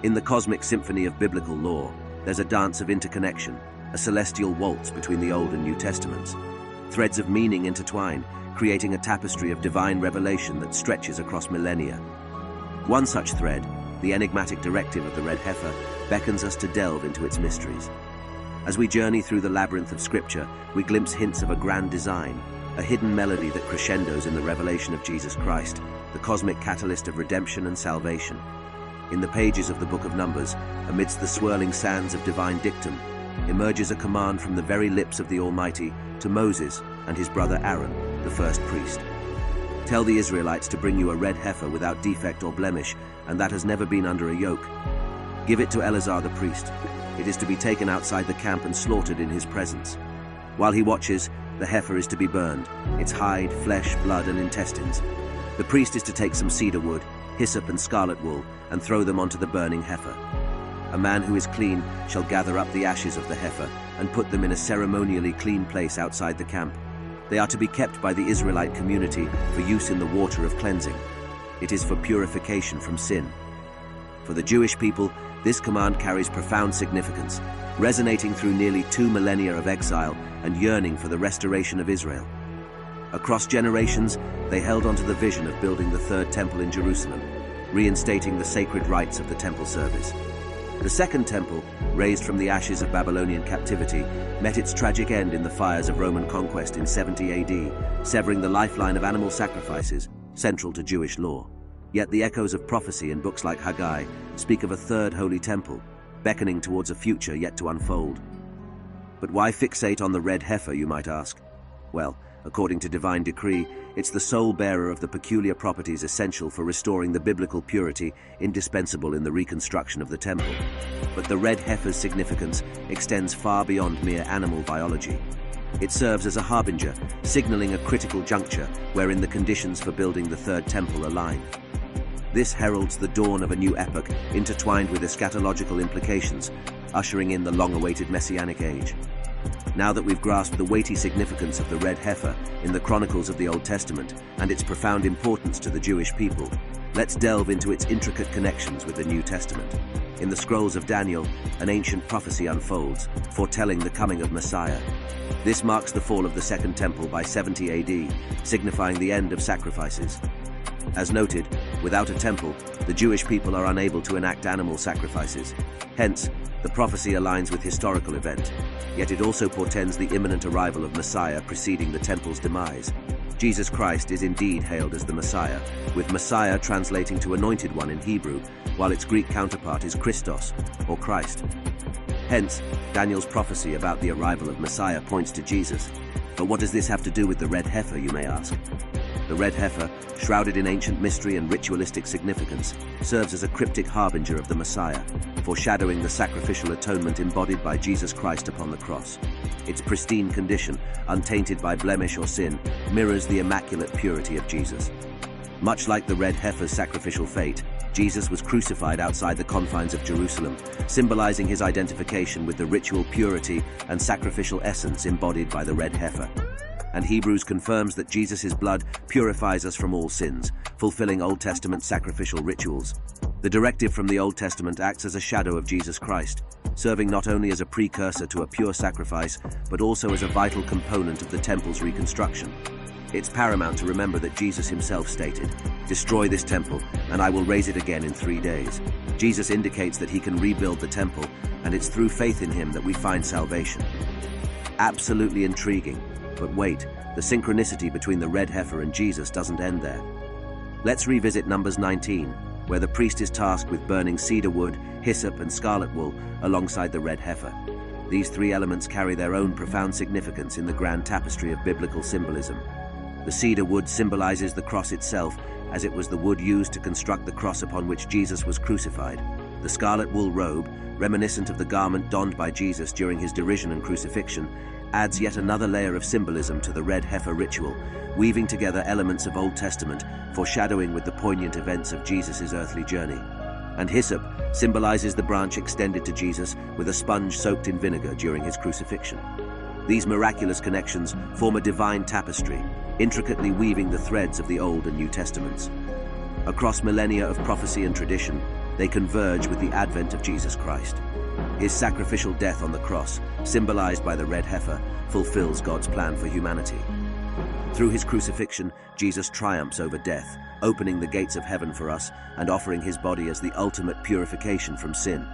In the cosmic symphony of biblical lore, there's a dance of interconnection, a celestial waltz between the Old and New Testaments. Threads of meaning intertwine, creating a tapestry of divine revelation that stretches across millennia. One such thread, the enigmatic directive of the red heifer, beckons us to delve into its mysteries. As we journey through the labyrinth of Scripture, we glimpse hints of a grand design, a hidden melody that crescendos in the revelation of Jesus Christ, the cosmic catalyst of redemption and salvation. In the pages of the Book of Numbers, amidst the swirling sands of divine dictum, emerges a command from the very lips of the Almighty to Moses and his brother Aaron, the first priest. Tell the Israelites to bring you a red heifer without defect or blemish, and that has never been under a yoke. Give it to Eleazar the priest. It is to be taken outside the camp and slaughtered in his presence. While he watches, the heifer is to be burned, its hide, flesh, blood, and intestines. The priest is to take some cedar wood, hyssop, and scarlet wool, and throw them onto the burning heifer. A man who is clean shall gather up the ashes of the heifer and put them in a ceremonially clean place outside the camp. They are to be kept by the Israelite community for use in the water of cleansing. It is for purification from sin. For the Jewish people, this command carries profound significance, resonating through nearly 2 millennia of exile and yearning for the restoration of Israel. Across generations, they held onto the vision of building the third temple in Jerusalem, reinstating the sacred rites of the temple service. The second temple, raised from the ashes of Babylonian captivity, met its tragic end in the fires of Roman conquest in 70 AD, severing the lifeline of animal sacrifices, central to Jewish law. Yet the echoes of prophecy in books like Haggai speak of a third holy temple, beckoning towards a future yet to unfold. But why fixate on the red heifer, you might ask? Well, according to divine decree, it's the sole bearer of the peculiar properties essential for restoring the biblical purity indispensable in the reconstruction of the temple. But the red heifer's significance extends far beyond mere animal biology. It serves as a harbinger, signaling a critical juncture wherein the conditions for building the third temple align. This heralds the dawn of a new epoch intertwined with eschatological implications, ushering in the long-awaited Messianic age. Now that we've grasped the weighty significance of the red heifer in the chronicles of the Old Testament and its profound importance to the Jewish people, let's delve into its intricate connections with the New Testament. In the scrolls of Daniel, an ancient prophecy unfolds, foretelling the coming of Messiah. This marks the fall of the Second Temple by 70 AD, signifying the end of sacrifices. As noted, without a temple, the Jewish people are unable to enact animal sacrifices. Hence, the prophecy aligns with historical event, yet it also portends the imminent arrival of Messiah preceding the temple's demise. Jesus Christ is indeed hailed as the Messiah, with Messiah translating to Anointed One in Hebrew, while its Greek counterpart is Christos, or Christ. Hence, Daniel's prophecy about the arrival of Messiah points to Jesus. But what does this have to do with the red heifer, you may ask? The red heifer, shrouded in ancient mystery and ritualistic significance, serves as a cryptic harbinger of the Messiah, foreshadowing the sacrificial atonement embodied by Jesus Christ upon the cross. Its pristine condition, untainted by blemish or sin, mirrors the immaculate purity of Jesus. Much like the red heifer's sacrificial fate, Jesus was crucified outside the confines of Jerusalem, symbolizing his identification with the ritual purity and sacrificial essence embodied by the red heifer. And Hebrews confirms that Jesus' blood purifies us from all sins, fulfilling Old Testament sacrificial rituals. The directive from the Old Testament acts as a shadow of Jesus Christ, serving not only as a precursor to a pure sacrifice, but also as a vital component of the temple's reconstruction. It's paramount to remember that Jesus himself stated, "Destroy this temple, and I will raise it again in 3 days." Jesus indicates that he can rebuild the temple, and it's through faith in him that we find salvation. Absolutely intriguing. But wait, the synchronicity between the red heifer and Jesus doesn't end there. Let's revisit Numbers 19, where the priest is tasked with burning cedar wood, hyssop, and scarlet wool alongside the red heifer. These 3 elements carry their own profound significance in the grand tapestry of biblical symbolism. The cedar wood symbolizes the cross itself, as it was the wood used to construct the cross upon which Jesus was crucified. The scarlet wool robe, reminiscent of the garment donned by Jesus during his derision and crucifixion, adds yet another layer of symbolism to the red heifer ritual, weaving together elements of Old Testament, foreshadowing with the poignant events of Jesus' earthly journey. And hyssop symbolizes the branch extended to Jesus with a sponge soaked in vinegar during his crucifixion. These miraculous connections form a divine tapestry, intricately weaving the threads of the Old and New Testaments. Across millennia of prophecy and tradition, they converge with the advent of Jesus Christ. His sacrificial death on the cross, symbolized by the red heifer, fulfills God's plan for humanity. Through his crucifixion, Jesus triumphs over death, opening the gates of heaven for us and offering his body as the ultimate purification from sin.